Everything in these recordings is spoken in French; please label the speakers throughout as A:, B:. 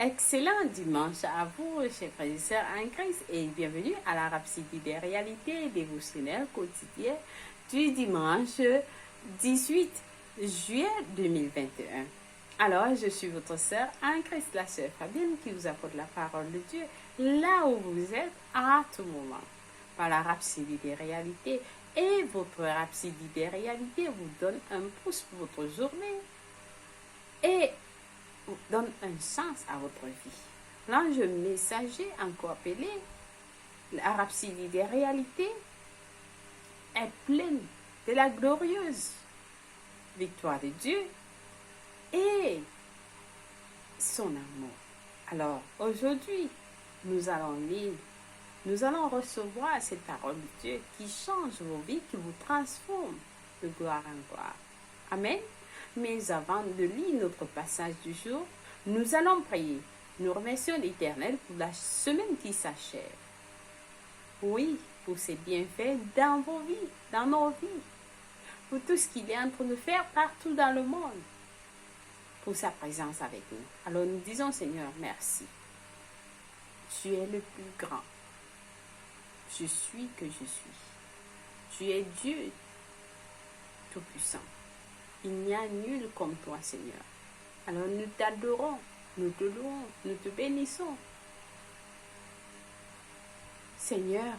A: Excellent dimanche à vous, chers frères et sœurs en Christ, et bienvenue à la Rhapsodie des réalités dévotionnelles quotidiennes du dimanche 18 juillet 2021. Alors, je suis votre sœur en Christ, la sœur Fabienne, qui vous apporte la parole de Dieu là où vous êtes à tout moment, par la Rhapsodie des réalités. Et votre Rhapsodie des réalités vous donne un pouce pour votre journée et donne un sens à votre vie. L'ange messager, encore appelé la Rhapsodie des réalités, est pleine de la glorieuse victoire de Dieu et son amour. Alors, aujourd'hui, nous allons recevoir cette parole de Dieu qui change vos vies, qui vous transforme de gloire en gloire. Amen. Mais avant de lire notre passage du jour, nous allons prier. Nous remercions l'Éternel pour la semaine qui s'achève. Oui, pour ses bienfaits dans vos vies, dans nos vies. Pour tout ce qu'il est en train de faire partout dans le monde. Pour sa présence avec nous. Alors nous disons, Seigneur, merci. Tu es le plus grand. Je suis que je suis. Tu es Dieu Tout-Puissant. Il n'y a nul comme toi, Seigneur. Alors nous t'adorons, nous te louons, nous te bénissons. Seigneur,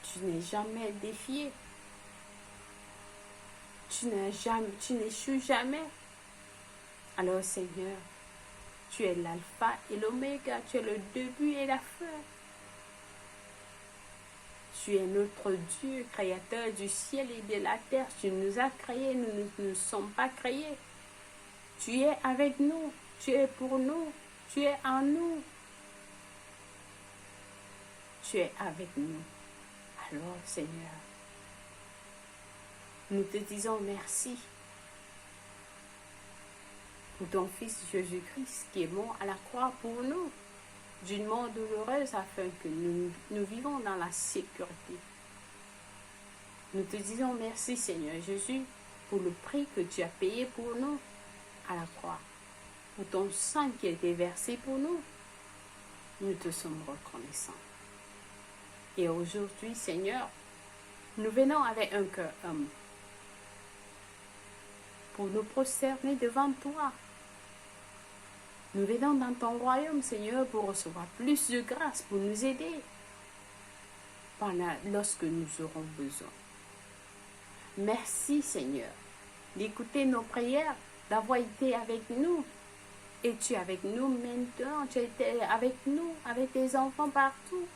A: tu n'es jamais défié. Tu n'échoues jamais. Alors, Seigneur, tu es l'alpha et l'oméga, tu es le début et la fin. Tu es notre Dieu, créateur du ciel et de la terre. Tu nous as créés, nous ne sommes pas créés. Tu es avec nous, tu es pour nous, tu es en nous. Tu es avec nous. Alors, Seigneur, nous te disons merci pour ton Fils Jésus-Christ qui est mort à la croix pour nous, d'une mort douloureuse afin que nous vivons dans la sécurité. Nous te disons merci, Seigneur Jésus, pour le prix que tu as payé pour nous à la croix, pour ton sang qui a été versé pour nous. Nous te sommes reconnaissants. Et aujourd'hui, Seigneur, nous venons avec un cœur humble pour nous prosterner devant toi. Nous venons dans ton royaume, Seigneur, pour recevoir plus de grâce, pour nous aider lorsque nous aurons besoin. Merci, Seigneur, d'écouter nos prières, d'avoir été avec nous. Et tu es avec nous maintenant, tu es avec nous, avec tes enfants partout.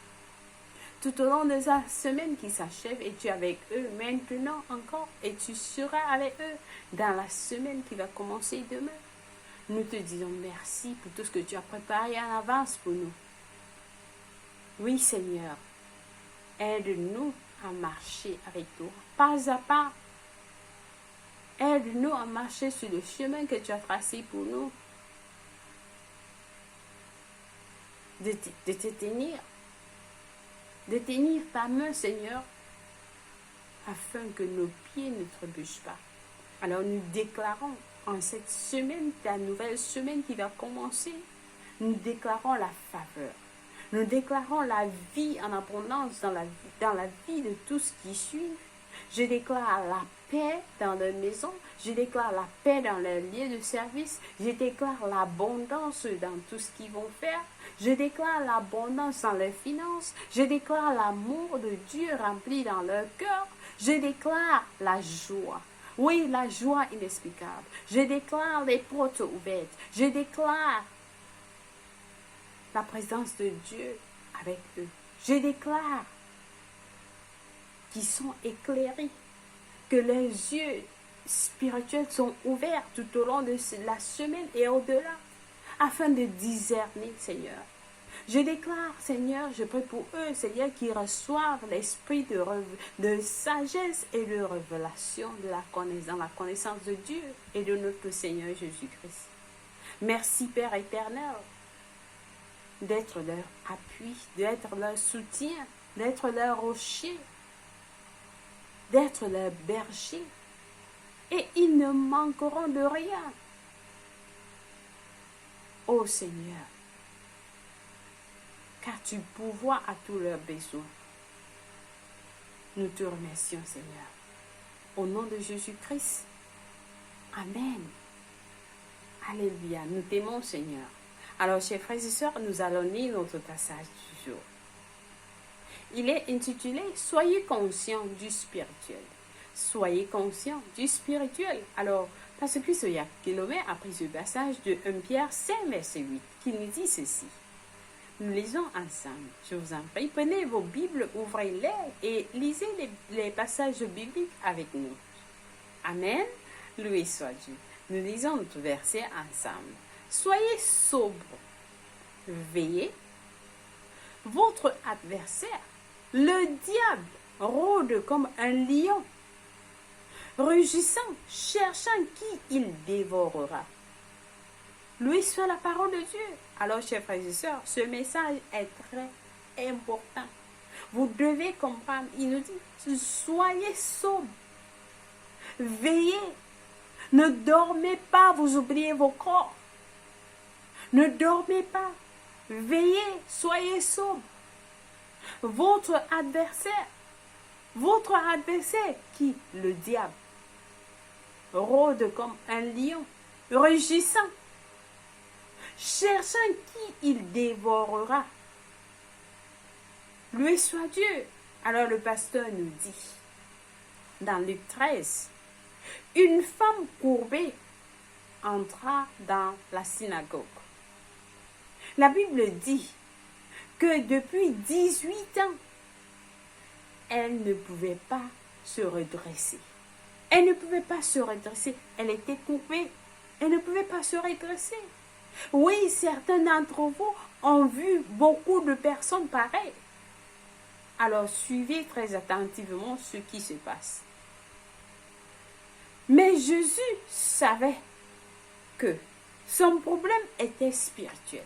A: Tout au long de la semaine qui s'achève, et tu es avec eux maintenant encore, et tu seras avec eux dans la semaine qui va commencer demain. Nous te disons merci pour tout ce que tu as préparé en avance pour nous. Oui, Seigneur, aide-nous à marcher avec toi, pas à pas. Aide-nous à marcher sur le chemin que tu as tracé pour nous. De te tenir. De tenir ta main, Seigneur, afin que nos pieds ne trébuchent pas. Alors nous déclarons en cette semaine, ta nouvelle semaine qui va commencer, nous déclarons la faveur. Nous déclarons la vie en abondance dans la vie de tous qui suivent. Je déclare la paix dans leur maison. Je déclare la paix dans leur lieu de service. Je déclare l'abondance dans tout ce qu'ils vont faire. Je déclare l'abondance dans leurs finances. Je déclare l'amour de Dieu rempli dans leur cœur. Je déclare la joie. Oui, la joie inexplicable. Je déclare les portes ouvertes. Je déclare la présence de Dieu avec eux. Je déclare qu'ils sont éclairés, que leurs yeux spirituels sont ouverts tout au long de la semaine et au-delà, afin de discerner, Seigneur. Je déclare, Seigneur, je prie pour eux, Seigneur, qui reçoivent l'esprit de sagesse et de révélation dans la connaissance de Dieu et de notre Seigneur Jésus-Christ. Merci, Père éternel, d'être leur appui, d'être leur soutien, d'être leur rocher, d'être leur berger. Et ils ne manqueront de rien. ô Seigneur, car tu pourvois à tous leurs besoins. Nous te remercions, Seigneur. Au nom de Jésus-Christ. Amen. Alléluia. Nous t'aimons, Seigneur. Alors, chers frères et sœurs, nous allons lire notre passage du jour. Il est intitulé « Soyez conscients du spirituel ». Soyez conscients du spirituel. Alors, parce que ce Kilomètre a pris ce passage de 1 Pierre 5, verset 8, qui nous dit ceci. Nous lisons ensemble. Je vous en prie, prenez vos Bibles, ouvrez-les et lisez les passages bibliques avec nous. Amen. Loué soit Dieu. Nous lisons notre verset ensemble. Soyez sobres, veillez. Votre adversaire, le diable, rôde comme un lion, rugissant, cherchant qui il dévorera. Loué soit la parole de Dieu. Alors, chers frères et sœurs, ce message est très important. Vous devez comprendre, il nous dit, soyez sobres, veillez, ne dormez pas, vous oubliez vos corps. Ne dormez pas, veillez, soyez sobres. Votre adversaire, qui, le diable, rôde comme un lion, rugissant, cherchant qui il dévorera. Loué soit Dieu. Alors le pasteur nous dit, dans Luc 13, une femme courbée entra dans la synagogue. La Bible dit que depuis 18 ans, elle ne pouvait pas se redresser. Elle ne pouvait pas se redresser. Elle était courbée. Elle ne pouvait pas se redresser. Oui, certains d'entre vous ont vu beaucoup de personnes pareilles. Alors, suivez très attentivement ce qui se passe. Mais Jésus savait que son problème était spirituel.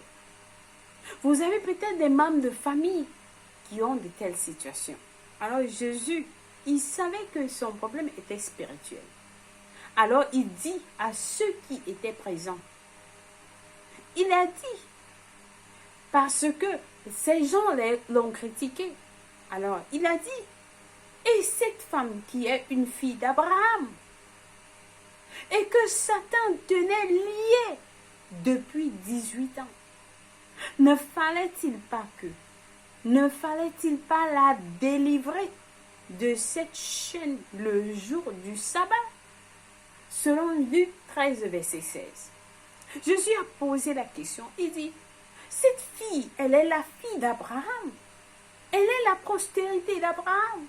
A: Vous avez peut-être des membres de famille qui ont de telles situations. Alors Jésus, il savait que son problème était spirituel. Alors il dit à ceux qui étaient présents, il a dit, parce que ces gens l'ont critiqué, alors il a dit, et cette femme qui est une fille d'Abraham, et que Satan tenait liée depuis 18 ans, ne fallait-il pas la délivrer de cette chaîne le jour du sabbat? Selon Luc 13, verset 16. Jésus a posé la question, il dit, cette fille, elle est la fille d'Abraham. Elle est la postérité d'Abraham.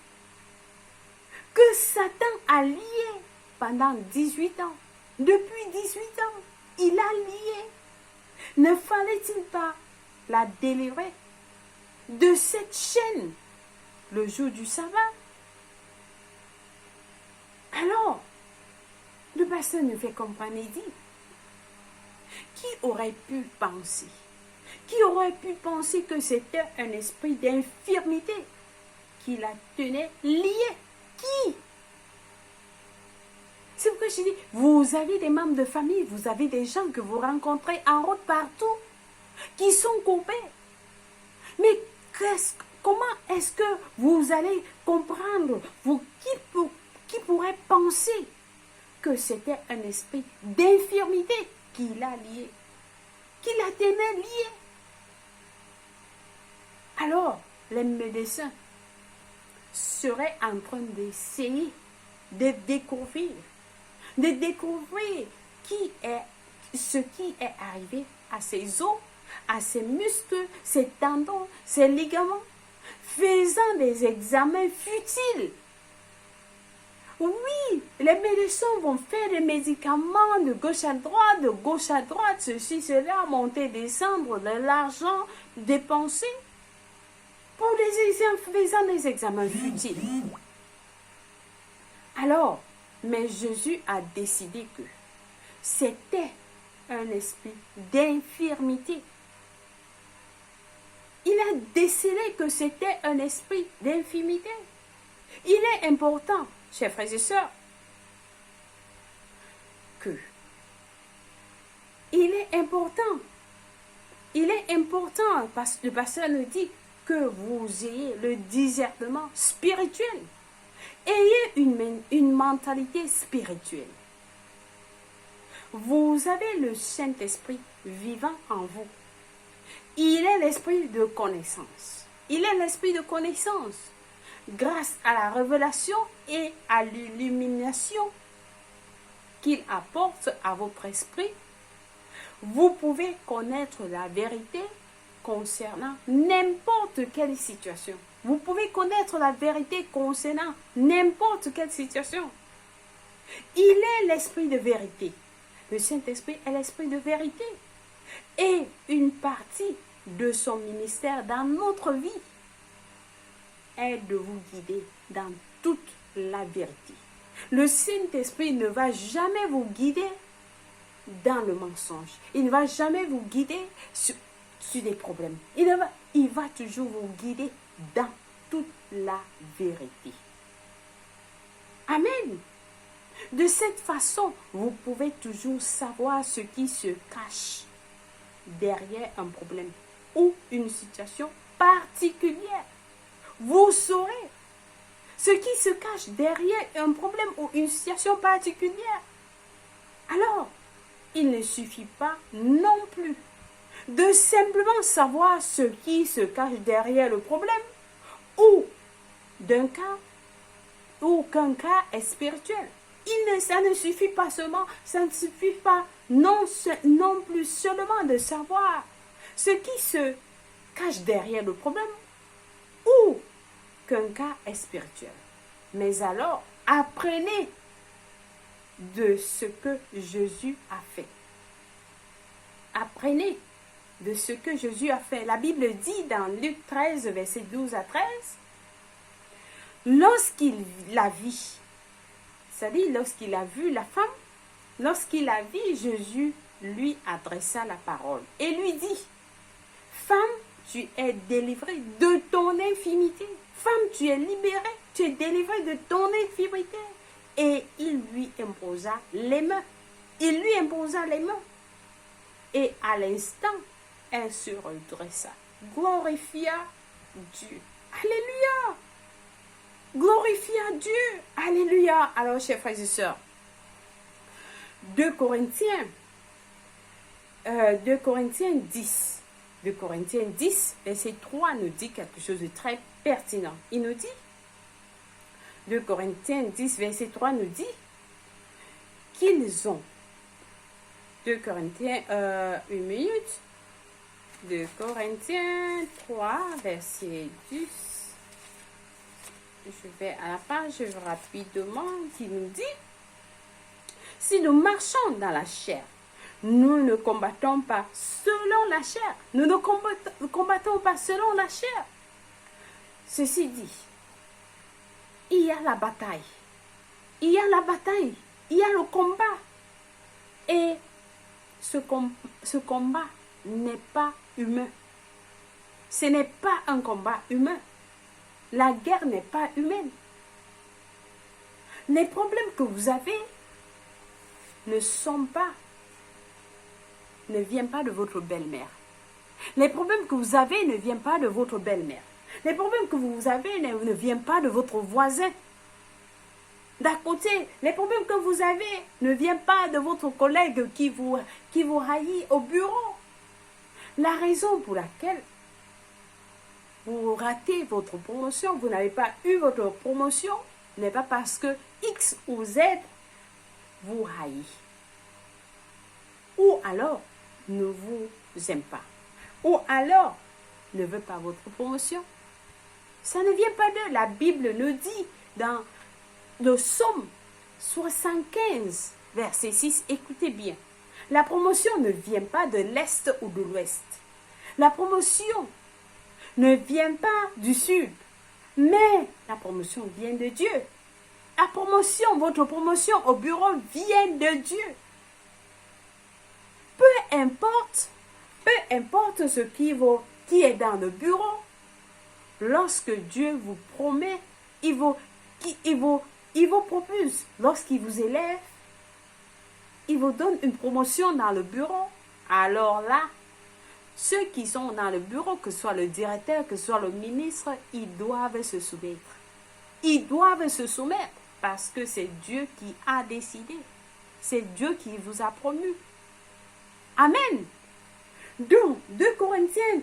A: Que Satan a lié pendant 18 ans. Depuis 18 ans, il a lié. Ne fallait-il pas la délivrer de cette chaîne le jour du sabbat? Alors, le pasteur nous fait comprendre et dit, qui aurait pu penser? Qui aurait pu penser que c'était un esprit d'infirmité qui la tenait liée? Qui? C'est pourquoi je dis, vous avez des membres de famille, vous avez des gens que vous rencontrez en route partout, qui sont coupés. Mais comment est-ce que vous allez comprendre, qui pourrait penser que c'était un esprit d'infirmité qui l'a lié, qui la tenait liée? Alors, les médecins seraient en train d'essayer de découvrir ce qui est arrivé à ses os, à ses muscles, ses tendons, ses ligaments, faisant des examens futiles. Oui, les médecins vont faire des médicaments de gauche à droite, ceci, cela, monter, descendre, de l'argent dépensé pour faisant des examens futiles. Alors, mais Jésus a décidé que c'était un esprit d'infirmité. Il a décidé que c'était un esprit d'infirmité. Il est important, chers frères et sœurs, il est important il est important, parce que le pasteur nous dit que vous ayez le discernement spirituel. Ayez une mentalité spirituelle. Vous avez le Saint-Esprit vivant en vous. Il est l'esprit de connaissance. Il est l'esprit de connaissance. Grâce à la révélation et à l'illumination qu'il apporte à votre esprit, vous pouvez connaître la vérité concernant n'importe quelle situation. Vous pouvez connaître la vérité concernant n'importe quelle situation. Il est l'esprit de vérité. Le Saint-Esprit est l'esprit de vérité. Et une partie de son ministère dans notre vie est de vous guider dans toute la vérité. Le Saint-Esprit ne va jamais vous guider dans le mensonge. Il ne va jamais vous guider sur des problèmes. Il va toujours vous guider dans toute la vérité. Amen. De cette façon, vous pouvez toujours savoir ce qui se cache derrière un problème ou une situation particulière. Vous saurez ce qui se cache derrière un problème ou une situation particulière. Alors, il ne suffit pas non plus de simplement savoir ce qui se cache derrière le problème ou d'un cas ou qu'un cas est spirituel. Ça ne suffit pas seulement, ça ne suffit pas non plus seulement de savoir ce qui se cache derrière le problème ou qu'un cas est spirituel. Mais alors, apprenez de ce que Jésus a fait. Apprenez de ce que Jésus a fait. La Bible dit dans Luc 13, versets 12 à 13, lorsqu'il la vit, c'est-à-dire lorsqu'il a vu la femme, lorsqu'il la vit, Jésus lui adressa la parole et lui dit, femme, tu es délivrée de ton infirmité. Femme, tu es libérée, tu es délivrée de ton infirmité. Et il lui imposa les mains. Il lui imposa les mains. Et à l'instant, elle se redressa. Glorifia Dieu. Alléluia. Glorifia Dieu. Alléluia. Alors, chers frères et sœurs, 2 Corinthiens 10. 2 Corinthiens 10, verset 3 nous dit quelque chose de très pertinent. Il nous dit, 2 Corinthiens 10, verset 3 nous dit qu'ils ont, 2 Corinthiens, une minute, 2 Corinthiens 3, verset 10, je vais à la page rapidement, qui nous dit, si nous marchons dans la chair, nous ne combattons pas selon la chair. Nous ne combattons pas selon la chair. Ceci dit, il y a la bataille. Il y a la bataille. Il y a le combat. Et ce combat n'est pas humain. Ce n'est pas un combat humain. La guerre n'est pas humaine. Les problèmes que vous avez ne viennent pas de votre belle-mère. Les problèmes que vous avez ne viennent pas de votre belle-mère. Les problèmes que vous avez ne viennent pas de votre voisin. D'à côté, les problèmes que vous avez ne viennent pas de votre collègue qui vous haït au bureau. La raison pour laquelle vous ratez votre promotion, vous n'avez pas eu votre promotion, n'est pas parce que X ou Z vous haït. Ou alors ne vous aime pas. Ou alors ne veut pas votre promotion. Ça ne vient pas d'eux. La Bible nous dit dans le psaume 75, verset 6, écoutez bien. La promotion ne vient pas de l'Est ou de l'Ouest. La promotion ne vient pas du Sud. Mais la promotion vient de Dieu. La promotion, votre promotion au bureau vient de Dieu. Peu importe ce qui est dans le bureau, lorsque Dieu vous promet, il vous propulse. Lorsqu'il vous élève, il vous donne une promotion dans le bureau. Alors là, Ceux qui sont dans le bureau, que ce soit le directeur, que ce soit le ministre, ils doivent se soumettre. Ils doivent se soumettre parce que c'est Dieu qui a décidé. C'est Dieu qui vous a promu. Amen. Donc, 2 Corinthiens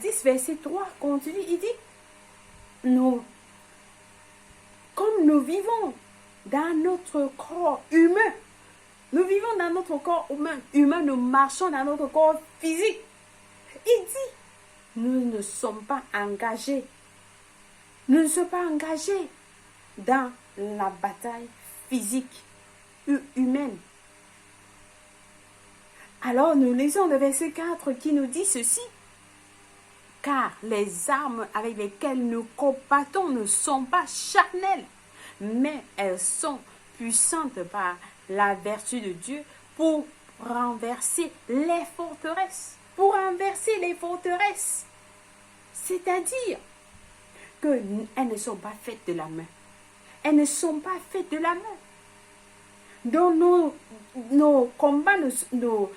A: 10, verset 3 continue, il dit, comme nous vivons dans notre corps humain, nous vivons dans notre corps humain, nous marchons dans notre corps physique. Il dit, nous ne sommes pas engagés. Nous ne sommes pas engagés dans la bataille physique, humaine. Alors nous lisons le verset 4 qui nous dit ceci. Car les armes avec lesquelles nous combattons ne sont pas charnelles, mais elles sont puissantes par la vertu de Dieu pour renverser les forteresses. Pour renverser les forteresses. C'est-à-dire qu'elles ne sont pas faites de la main. Elles ne sont pas faites de la main. Donc nos combats, nos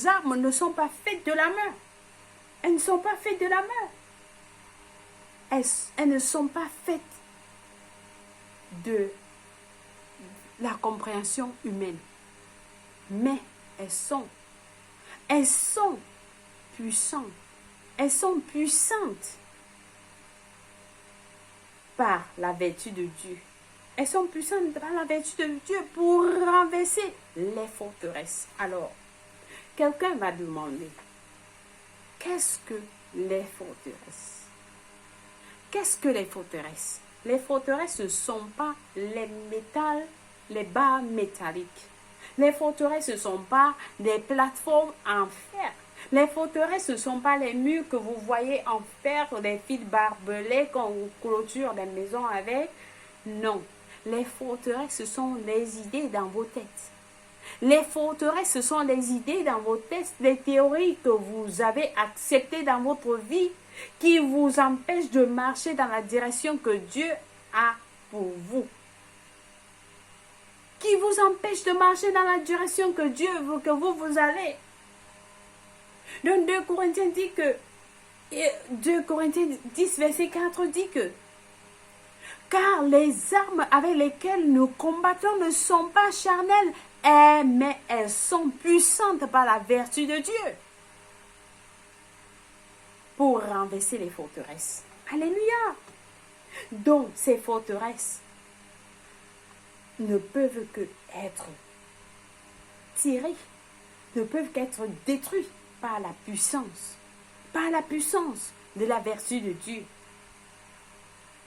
A: armes ne sont pas faites de la main. Elles ne sont pas faites de la main. Elles ne sont pas faites de la compréhension humaine. Mais elles sont puissantes. Elles sont puissantes par la vertu de Dieu. Elles sont puissantes par la vertu de Dieu pour renverser les forteresses. Alors, quelqu'un va demander, qu'est-ce que les forteresses? Qu'est-ce que les forteresses? Les forteresses ne sont pas les barres métalliques. Les forteresses ne sont pas des plateformes en fer. Les forteresses ne sont pas les murs que vous voyez en fer, des fils barbelés qu'on clôture des maisons avec. Non. Les forteresses, ce sont les idées dans vos têtes. Les forteresses, ce sont les idées dans vos têtes, les théories que vous avez acceptées dans votre vie qui vous empêchent de marcher dans la direction que Dieu a pour vous. Qui vous empêchent de marcher dans la direction que Dieu veut que vous allez. Donc 2 Corinthiens 10, verset 4 dit que car les armes avec lesquelles nous combattons ne sont pas charnelles, mais elles sont puissantes par la vertu de Dieu pour renverser les forteresses. Alléluia. Donc ces forteresses ne peuvent que être tirées, ne peuvent qu'être détruites par la puissance de la vertu de Dieu.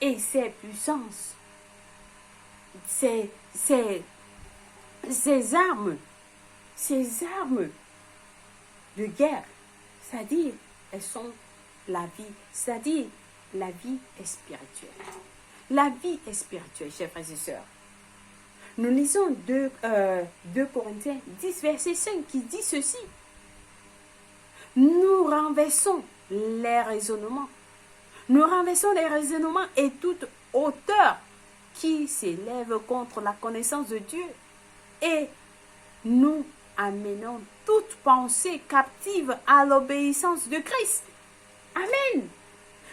A: Et ces puissances, ces armes de guerre, c'est-à-dire, elles sont la vie, c'est-à-dire la vie est spirituelle. La vie est spirituelle, chers frères et sœurs. Nous lisons 2 Corinthiens 10, verset 5 qui dit ceci. Nous renversons les raisonnements. Nous renversons les raisonnements et toute hauteur qui s'élève contre la connaissance de Dieu. Et nous amenons toute pensée captive à l'obéissance de Christ. Amen.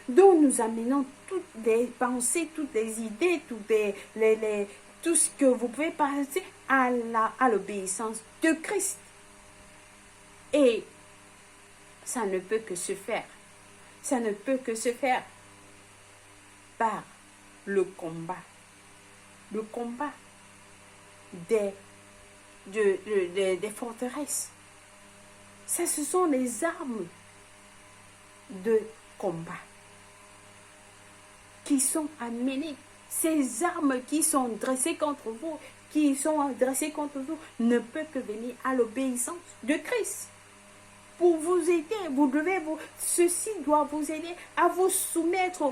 A: Donc nous amenons toutes les pensées, toutes les idées, tout ce que vous pouvez penser à l'obéissance de Christ. Et ça ne peut que se faire. Ça ne peut que se faire par le combat. Le combat des forteresses. Ça, ce sont les armes de combat qui sont amenées. Ces armes qui sont dressées contre vous, ne peuvent que venir à l'obéissance de Christ. Pour vous aider, ceci doit vous aider à vous soumettre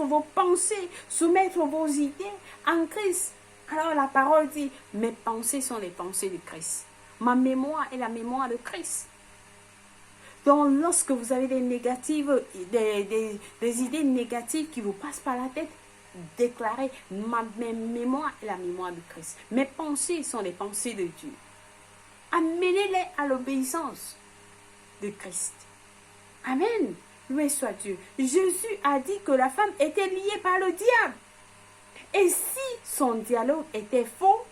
A: vos pensées, soumettre vos idées en Christ. Alors la parole dit, mes pensées sont les pensées de Christ. Ma mémoire est la mémoire de Christ. Donc lorsque vous avez des idées négatives qui vous passent par la tête, déclarez, ma mémoire est la mémoire de Christ. Mes pensées sont les pensées de Dieu. Amenez-les à l'obéissance de Christ. Amen. Loué soit Dieu. Jésus a dit que la femme était liée par le diable. Et si son dialogue était faux,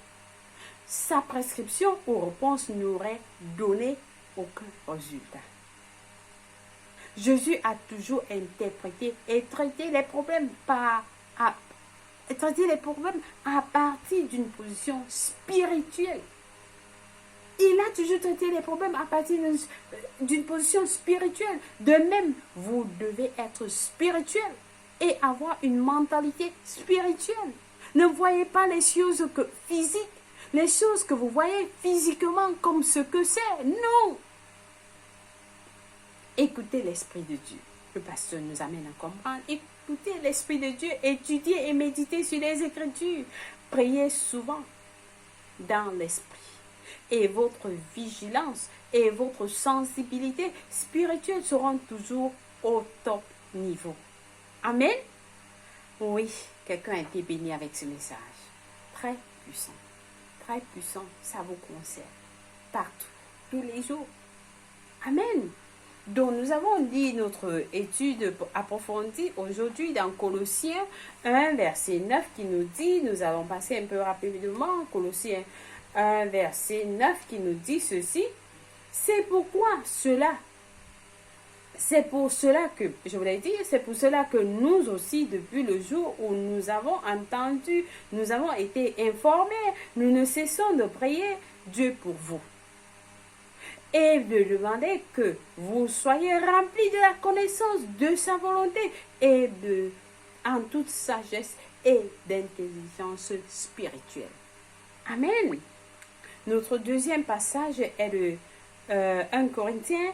A: sa prescription ou réponse n'aurait donné aucun résultat. Jésus a toujours interprété et traité les problèmes à partir d'une position spirituelle. Il a toujours traité les problèmes à partir d'une position spirituelle. De même, vous devez être spirituel et avoir une mentalité spirituelle. Ne voyez pas les choses physiques, les choses que vous voyez physiquement comme ce que c'est. Non! Écoutez l'Esprit de Dieu. Le pasteur nous amène à comprendre. Écoutez l'Esprit de Dieu, étudiez et méditez sur les Écritures. Priez souvent dans l'Esprit. Et votre vigilance et votre sensibilité spirituelle seront toujours au top niveau. Amen. Oui, quelqu'un a été béni avec ce message. Très puissant. Très puissant. Ça vous concerne. Partout. Tous les jours. Amen. Donc, nous avons dit notre étude approfondie aujourd'hui dans Colossiens 1, verset 9 qui nous dit, nous allons passer un peu rapidement, Colossiens 1, verset 9 qui nous dit ceci. C'est pour cela que, je voulais dire, c'est pour cela que nous aussi, depuis le jour où nous avons entendu, nous avons été informés, nous ne cessons de prier Dieu pour vous. Et de demander que vous soyez remplis de la connaissance de sa volonté et en toute sagesse et d'intelligence spirituelle. Amen. Notre deuxième passage est de 1 Corinthiens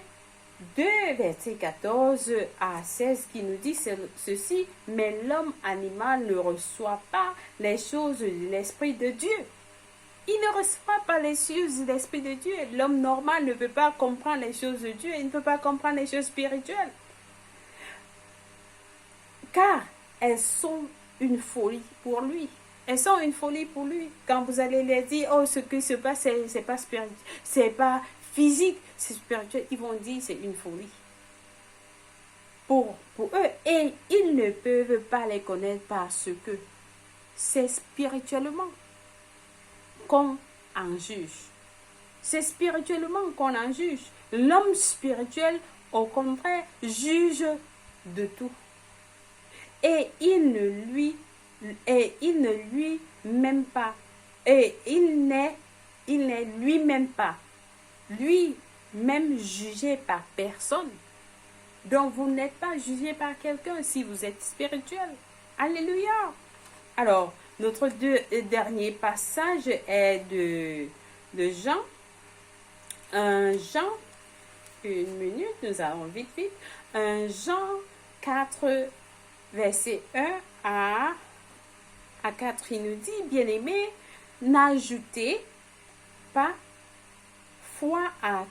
A: 2, verset 14 à 16, qui nous dit ceci. Mais l'homme animal ne reçoit pas les choses de l'Esprit de Dieu. Il ne reçoit pas les choses de l'Esprit de Dieu. L'homme normal ne peut pas comprendre les choses de Dieu. Il ne peut pas comprendre les choses spirituelles. Car elles sont une folie pour lui. Elles sont une folie pour lui. Quand vous allez leur dire, oh, ce qui se passe, c'est pas spirituel, c'est pas physique, c'est spirituel, ils vont dire c'est une folie. Pour eux. Et ils ne peuvent pas les connaître parce que c'est spirituellement qu'on en juge. C'est spirituellement qu'on en juge. L'homme spirituel, au contraire, juge de tout. Et il n'est lui-même jugé par personne. Donc vous n'êtes pas jugé par quelqu'un si vous êtes spirituel. Alléluia. Alors, notre dernier passage est de Jean. Jean, une minute, nous allons vite. Jean 4, verset 1 à 4, il nous dit, bien-aimés, n'ajoutez pas foi à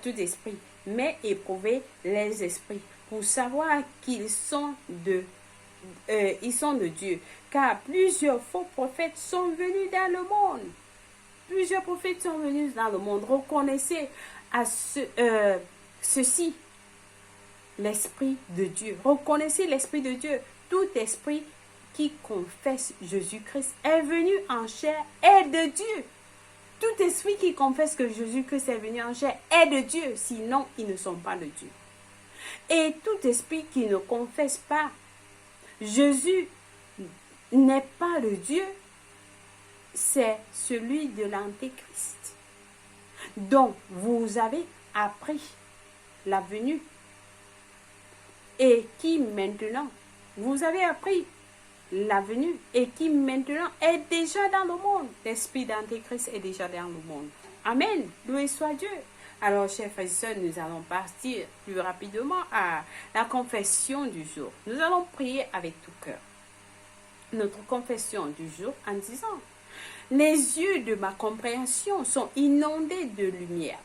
A: tout esprit, mais éprouvez les esprits pour savoir qu'ils sont de Dieu. Car plusieurs faux prophètes sont venus dans le monde. Plusieurs prophètes sont venus dans le monde. Reconnaissez ceci, l'Esprit de Dieu. Reconnaissez l'Esprit de Dieu. Tout esprit qui confesse Jésus-Christ est venu en chair est de Dieu. Tout esprit qui confesse que Jésus-Christ est venu en chair est de Dieu. Sinon, ils ne sont pas de Dieu. Et tout esprit qui ne confesse pas Jésus n'est pas le Dieu, c'est celui de l'Antéchrist. Donc, vous avez appris la venue et qui maintenant, vous avez appris la venue et qui maintenant est déjà dans le monde. L'esprit d'Antéchrist est déjà dans le monde. Amen. Loué soit Dieu. Alors, chers frères et sœurs, nous allons partir plus rapidement à la confession du jour. Nous allons prier avec tout cœur. Notre confession du jour en disant, les yeux de ma compréhension sont inondés de lumière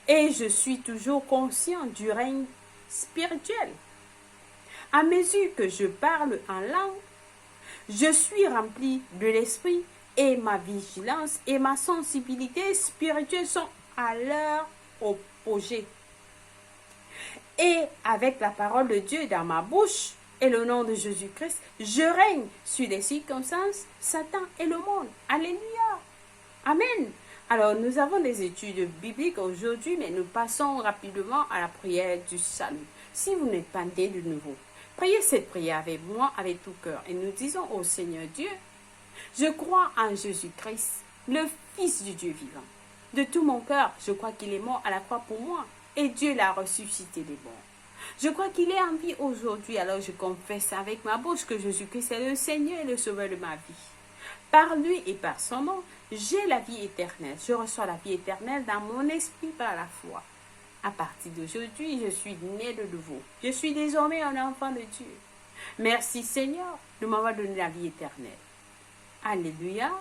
A: et je suis toujours conscient du règne spirituel. À mesure que je parle en langue, je suis rempli de l'esprit et ma vigilance et ma sensibilité spirituelle sont à leur apogée. Et avec la parole de Dieu dans ma bouche et le nom de Jésus-Christ, je règne sur les circonstances, Satan et le monde. Alléluia. Amen. Alors, nous avons des études bibliques aujourd'hui, mais nous passons rapidement à la prière du salut. Si vous n'êtes pas né de nouveau, priez cette prière avec moi, avec tout cœur. Et nous disons au Seigneur Dieu, je crois en Jésus-Christ, le Fils du Dieu vivant. De tout mon cœur, je crois qu'il est mort à la croix pour moi. Et Dieu l'a ressuscité des morts. Je crois qu'il est en vie aujourd'hui, alors je confesse avec ma bouche que Jésus-Christ est le Seigneur et le Sauveur de ma vie. Par lui et par son nom, j'ai la vie éternelle. Je reçois la vie éternelle dans mon esprit par la foi. À partir d'aujourd'hui, je suis né de nouveau. Je suis désormais un enfant de Dieu. Merci Seigneur de m'avoir donné la vie éternelle. Alléluia.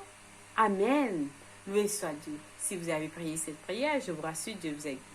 A: Amen. Loué soit Dieu. Si vous avez prié cette prière, je vous rassure, Dieu vous aide.